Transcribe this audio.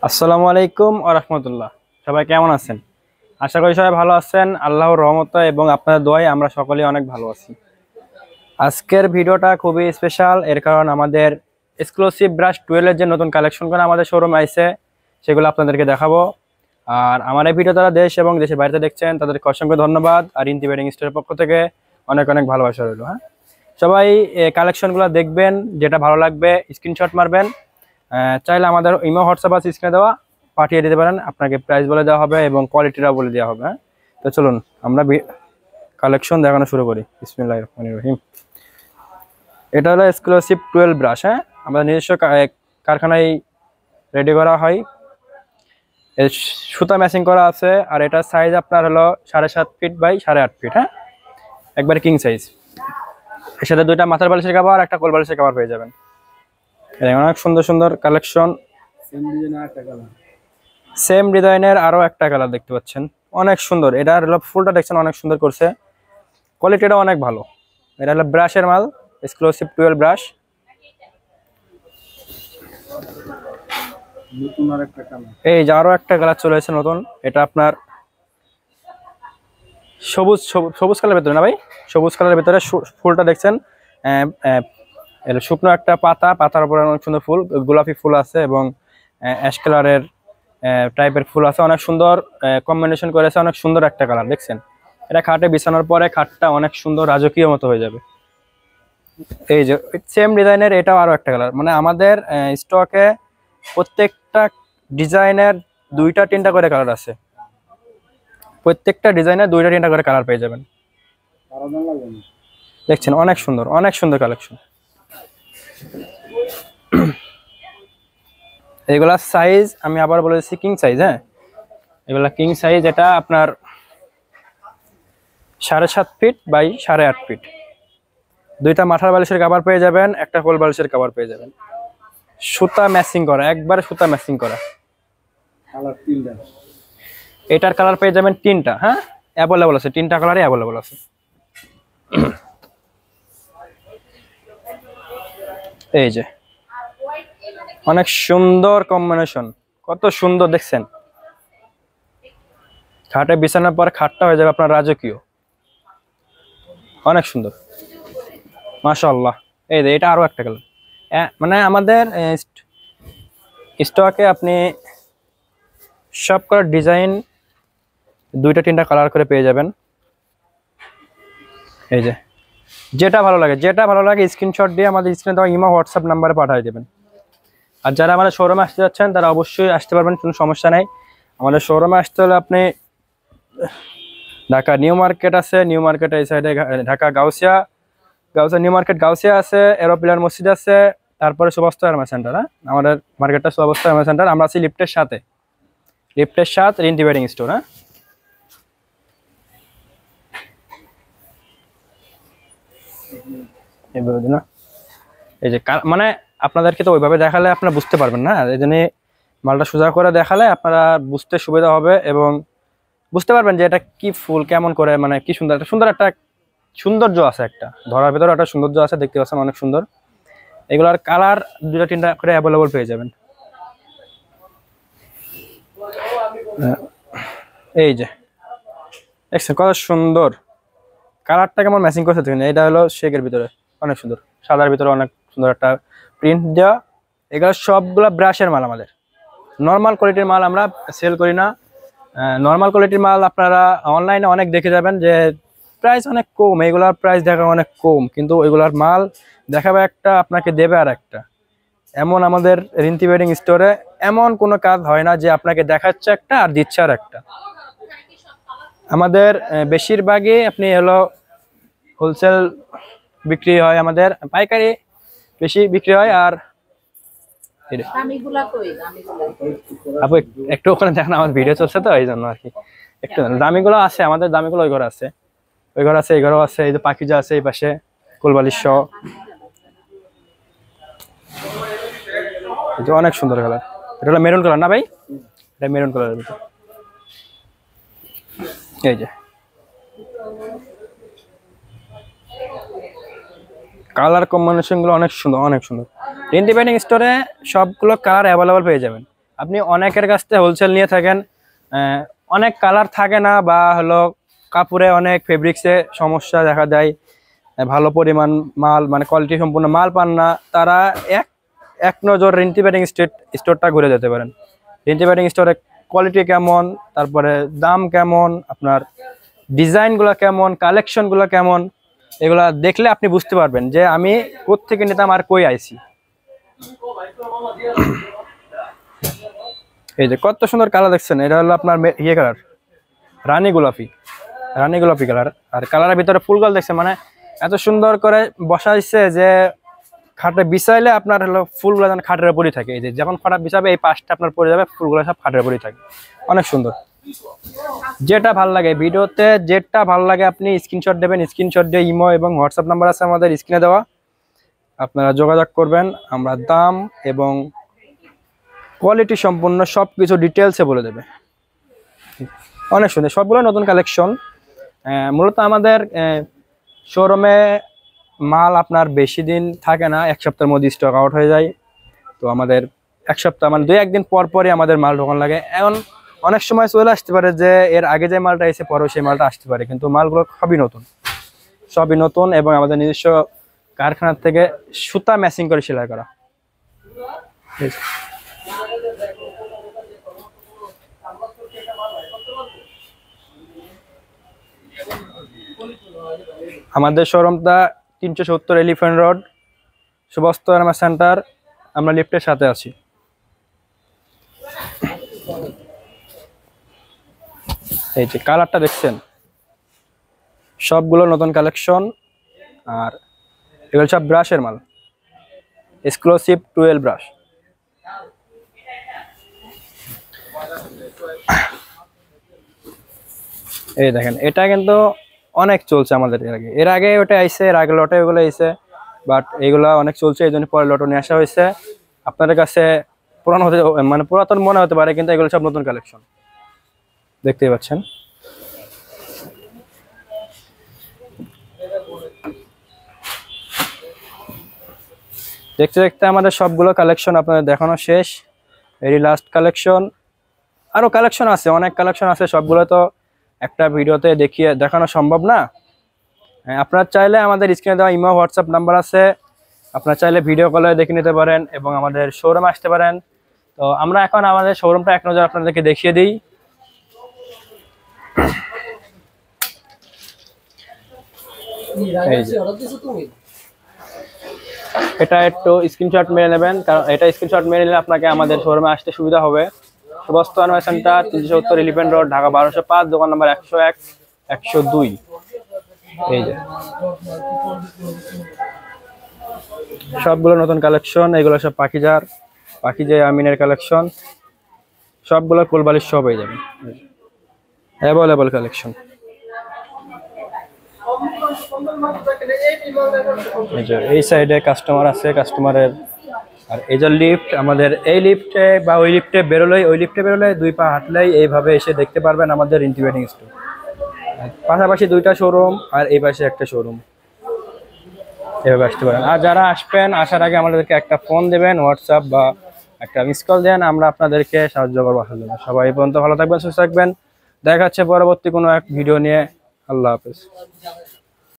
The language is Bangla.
আসসালামু আলাইকুম ওয়া রাহমাতুল্লাহ। সবাই কেমন আছেন? আশা করি সবাই ভালো আছেন। আল্লাহর রহমতে এবং আপনাদের দোয়ায় আমরা সকলেই অনেক ভালো আছি। আজকের ভিডিওটা খুবই স্পেশাল, এর কারণ আমাদের এক্সক্লুসিভ ব্রাশ 12 এর যে নতুন কালেকশনগুলো আমাদের শোরুমে আইছে সেগুলো আপনাদেরকে দেখাবো। আর আমার এই ভিডিও যারা দেশ এবং দেশের বাইরে দেখছেন তাদেরকে অসংখ্য ধন্যবাদ। আর ইন্তি ওয়েডিং স্টোরের পক্ষ থেকে অনেক অনেক ভালোবাসা রইল। হ্যাঁ, সবাই কালেকশনগুলো দেখবেন, যেটা ভালো লাগবে স্ক্রিনশট মারবেন। চাইলে আমাদের ইমো হোয়াটসঅ্যাপ আছে স্ক্রিনে দেওয়া, পাঠিয়ে দিতে পারেন। আপনাকে প্রাইস বলে দেওয়া হবে এবং কোয়ালিটিটাও বলে দেওয়া হবে। হ্যাঁ, তো চলুন আমরা কালেকশন দেখানো শুরু করি। বিসমিল্লাহির রহমানির রহিম। এটা হলো এক্সক্লুসিভ 12 ব্রাশ। হ্যাঁ, আমাদের নিজস্ব কারখানায় রেডি করা হয়। এর সুতা ম্যাচিং করা আছে। আর এটার সাইজ আপনার হলো 7.5 ফিট বাই 8.5 ফিট। হ্যাঁ, একবারে কিং সাইজ। এর সাথে দুইটা মাথার বালিশের কভার, একটা কোল বালিশের কভার পেয়ে যাবেন। অনেক সুন্দর সুন্দর কালেকশন। সেম ডিজাইনের আরো একটা কালার দেখতে পাচ্ছেন, অনেক সুন্দর। এটা হলো ফুলটা দেখছেন অনেক সুন্দর করছে, কোয়ালিটিটা অনেক ভালো। এটা হলো ব্রাশের মাল, এক্সক্লুসিভ 12 ব্রাশ। এই যে আরো একটা কালার চলে এসেছে নতুন, এটা আপনার সবুজ সবুজ কালারের ভিতরে না ভাই, সবুজ কালারের ভিতরে ফুলটা দেখছেন শুকনো একটা পাতার উপরে অনেক সুন্দর ফুল, গোলাপি ফুল আছে এবং অ্যাশ কালারের টাইপের ফুল আছে। অনেক সুন্দর কম্বিনেশন করেছে, অনেক সুন্দর একটা কালার দেখছেন। এটা খাটে বিছানোর পরে খাটটা অনেক সুন্দর রাজকীয় মতো হয়ে যাবে। এই যে সেম ডিজাইনের এটাও আরো একটা কালার, মানে আমাদের স্টকে প্রত্যেকটা ডিজাইনের 2টা-3টা করে কালার আছে। প্রত্যেকটা ডিজাইনের 2টা-3টা করে কালার পেয়ে যাবেন। দেখছেন অনেক সুন্দর, অনেক সুন্দর কালেকশন। এগুলা সাইজ আমি আবার বলেছি কিং সাইজ। হ্যাঁ, এগুলা কিং সাইজ। এটা আপনার 7.5 ফিট বাই 8.5 ফিট। দুইটা মাথার বালিশের কভার পেয়ে যাবেন, একটা কোল বালিশের কভার পেয়ে যাবেন। সুতা ম্যাচিং করা, একবারে সুতা ম্যাচিং করা। এটার কালার পেয়ে যাবেন 3টা। হ্যাঁ, অ্যাভেলেবল আছে, 3টা কালারই অ্যাভেলেবল আছে। এই যে অনেক সুন্দর কম্বিনেশন, কত সুন্দর দেখছেন। খাটে বিছানার পর খাটটা হয়ে যাবে আপনার রাজকীয়, অনেক সুন্দর মাশাআল্লাহ। এই যে এটা আরো একটা কালার, মানে আমাদের স্টকে আপনি সব করার ডিজাইন 2টা-3টা কালার করে পেয়ে যাবেন। এই যে যেটা ভালো লাগে স্ক্রিনশট দিয়ে আমাদের স্ক্রিনে দেওয়া ইমো হোয়াটসঅ্যাপ নাম্বারে পাঠিয়ে দেবেন। আর যারা আমাদের শোরুমে আসতে যাচ্ছেন তারা অবশ্যই আসতে পারবেন, কোনো সমস্যা নেই। আমাদের শোরুমে আসতে হলে আপনি ঢাকা নিউ মার্কেট আছে, নিউ মার্কেট এই সাইডে ঢাকা গাউসিয়া নিউ মার্কেট গাউসিয়া আছে, এরোপ্লেন মসজিদ আছে, তারপরে সুবাস্ত আর্মা সেন্টার। হ্যাঁ, আমাদের মার্কেটটা সুবাস্ত আর্মা সেন্টার। আমরা আছি লিফটের সাথে ইন্টি ওয়েডিং স্টোর। হ্যাঁ, না এই যে মানে আপনাদেরকে তো ওইভাবে দেখালে আপনারা বুঝতে পারবেন না, এই জন্য মালটা সোজা করে দেখালে আপনারা বুঝতে সুবিধা হবে এবং বুঝতে পারবেন যে এটা কি ফুল, কেমন করে, মানে কি সুন্দর একটা সৌন্দর্য আছে, একটা ধরার ভেতরে একটা সৌন্দর্য আছে। দেখতে পাচ্ছেন অনেক সুন্দর। এগুলার কালার 2টা-3টা করে অ্যাভেলেবল পেয়ে যাবেন। এই যে দেখছেন কত সুন্দর কালারটা, কেমন ম্যাচিং করছে দেখুন। এটা হলো শেকের ভিতরে অনেক সুন্দর, সাদার ভিতরে অনেক সুন্দর একটা প্রিন্ট দেওয়া। এগুলো সবগুলা ব্রাশের মাল, আমাদের নর্মাল কোয়ালিটির মাল আমরা সেল করি না। নর্মাল কোয়ালিটির মাল আপনারা অনলাইনে অনেক দেখে যাবেন যে প্রাইস অনেক কম, এগুলার প্রাইস দেখা অনেক কম, কিন্তু ওইগুলার মাল দেখাবে একটা, আপনাকে দেবে আর একটা। এমন আমাদের রিন্তি ওয়েডিং স্টোরে এমন কোনো কাজ হয় না যে আপনাকে দেখাচ্ছে একটা আর দিচ্ছে আর একটা। আমাদের বেশিরভাগই আপনি হলো হোলসেল বিক্রি হয়, আমাদের পাইকারি বেশি বিক্রি হয়। আর আপু একটু ওখানে দেখেন, আমার ভিডিও চলছে তো এই জন্য আর কি। একটু দামিগুলো আছে, আমাদের দামিগুলো ওই ঘর আছে, ওই ঘর আছে, এই ঘরও আছে। এই যে পাখিজা আছে এই পাশে, কোলবালিশ সহ। অনেক সুন্দর কালার। এটা হলো মেরুন কালার না ভাই, এটা মেরুন কালারের ভিতর। এই যে কালার কম্বিনেশন গুলো অনেক সুন্দর, অনেক সুন্দর। রিন্তি ওয়েডিং স্টোরে সবগুলো কালার অ্যাভেলেবল পেয়ে যাবেন। আপনি অনেকের কাছ থেকে হোলসেল নিয়ে থাকেন, অনেক কালার থাকে না বা হলো কাপড়ে অনেক ফেব্রিক্সে সমস্যা দেখা দেয়, ভালো পরিমাণ মাল মানে কোয়ালিটি সম্পূর্ণ মাল পান না, তারা এক এক নজর রিন্টি ব্যাটিং স্টোরটা ঘুরে যেতে পারেন। রিন্টি ব্যাটিং স্টোরের কোয়ালিটি কেমন, তারপরে দাম কেমন, আপনার ডিজাইনগুলো কেমন, কালেকশনগুলো কেমন, এগুলা দেখলে আপনি বুঝতে পারবেন যে আমি কোত্থেকে নিতাম আর কই আইছি। এই যে কত সুন্দর কালার দেখছেন, এটা হলো আপনার ইয়ে কালার, রানী গোলাপি কালার। আর কালারের ভিতরে ফুলগুলো দেখছেন, মানে এত সুন্দর করে বসাইছে যে খাটে বিছাইলে আপনার হলো ফুলগুলো যেন খাটের উপরই থাকে। এই যে যখন খাটা বিছাবে এই পাশটা আপনার পড়ে যাবে, ফুলগুলো সব খাটের উপরই থাকে, অনেক সুন্দর। যেটা ভালো লাগে ভিডিওতে, যেটা ভালো লাগে আপনি স্ক্রিনশট দেবেন, স্ক্রিনশট দিয়ে ইমো এবং হোয়াটসঅ্যাপ নাম্বার আছে আমাদের স্ক্রিনে দেওয়া, আপনারা যোগাযোগ করবেন। আমরা দাম এবং কোয়ালিটি সম্পূর্ণ সব কিছু ডিটেলসে বলে দেবে। অনেক সুন্দর, সবগুলো নতুন কালেকশন। মূলত আমাদের শোরুমে মাল আপনার বেশি দিন থাকে না, এক সপ্তাহের মধ্যে স্টক আউট হয়ে যায়। তো আমাদের এক সপ্তাহ মানে 2-1 দিন পর পরই আমাদের মাল ঢোকানো লাগে। এখন অনেক সময় চলে আসতে পারে যে এর আগে যে মালটা এসে পরেও সেই মালটা আসতে পারে, কিন্তু মালগুলো সবই নতুন এবং আমাদের নিজস্ব কারখানার থেকে সুতা ম্যাচিং করে সেলাই করা। আমাদের শোরুমটা 370 এলিফ্যান্ট রোড, সুবস্ত সেন্টার। আমরা লিফটের সাথে আছি। এই যে কালারটা দেখছেন, সবগুলো নতুন কালেকশন। আর এগুলো সব ব্রাশের মাল, এক্সক্লুসিভ 12 ব্রাশ। এই দেখেন, এটা কিন্তু অনেক চলছে আমাদের এর আগে ওটা আইছে, এর আগে লটে ওগুলো আইছে, বাট এগুলা অনেক চলছে, এই জন্য পরে লটে নিয়ে আসা হয়েছে। আপনাদের কাছে পুরানো হতে মানে পুরাতন মনে হতে পারে, কিন্তু এগুলো সব নতুন কালেকশন, দেখতেই পাচ্ছেন। দেখতে দেখতে আমাদের সবগুলো কালেকশন আপনাদের দেখানো শেষ। এরই লাস্ট কালেকশন, আরো কালেকশন আছে, অনেক কালেকশন আছে, সবগুলো তো একটা ভিডিওতে দেখানো সম্ভব না। আপনারা চাইলে আমাদের স্ক্রিনে দেওয়া ইমো হোয়াটসঅ্যাপ নাম্বার আছে, আপনারা চাইলে ভিডিও কলে দেখে নিতে পারেন এবং আমাদের শোরুমে আসতে পারেন। তো আমরা এখন আমাদের শোরুমটা এক নজর আপনাদেরকে দেখিয়ে দিই। এটা একটু স্ক্রিনশট মেরে নেবেন, কারণ এটা স্ক্রিনশট মেরে নিলে আপনাকে আমাদের শোরুমে আসতে সুবিধা হবে। সুবস্ত সেন্টার, 370 এলিফ্যান্ট রোড, ঢাকা 1205, দোকান নাম্বার 101, 102। এই যে সবগুলো নতুন কালেকশন, এগুলো সব পাখিজা আমিনের কালেকশন, সবগুলো কোলবালিশ সব হয়ে যাবে, অ্যাভেলেবল কালেকশন। এই সাইডে কাস্টমার আছে, কাস্টমারের। আর এই যে লিফট, আমাদের এই লিফটে বা ওই লিফটে বেরোলেই 2 পা হাঁটলেই এইভাবে এসে দেখতে পারবেন আমাদের রিন্টি ব্যাটিং স্টোর। পাশাপাশি 2টা শোরুম আর এই পাশে একটা শোরুম, এভাবে আসতে পারেন। আর যারা আসবেন, আসার আগে আমাদেরকে একটা ফোন দেবেন, হোয়াটসঅ্যাপ বা একটা মিস কল দেন, আমরা আপনাদেরকে সাহায্য করবো আসার জন্য। সবাই এই পর্যন্ত ভালো থাকবেন, সুস্থ থাকবেন। দেখা হচ্ছে পরবর্তী কোনো এক ভিডিও নিয়ে। আল্লাহ হাফেজ।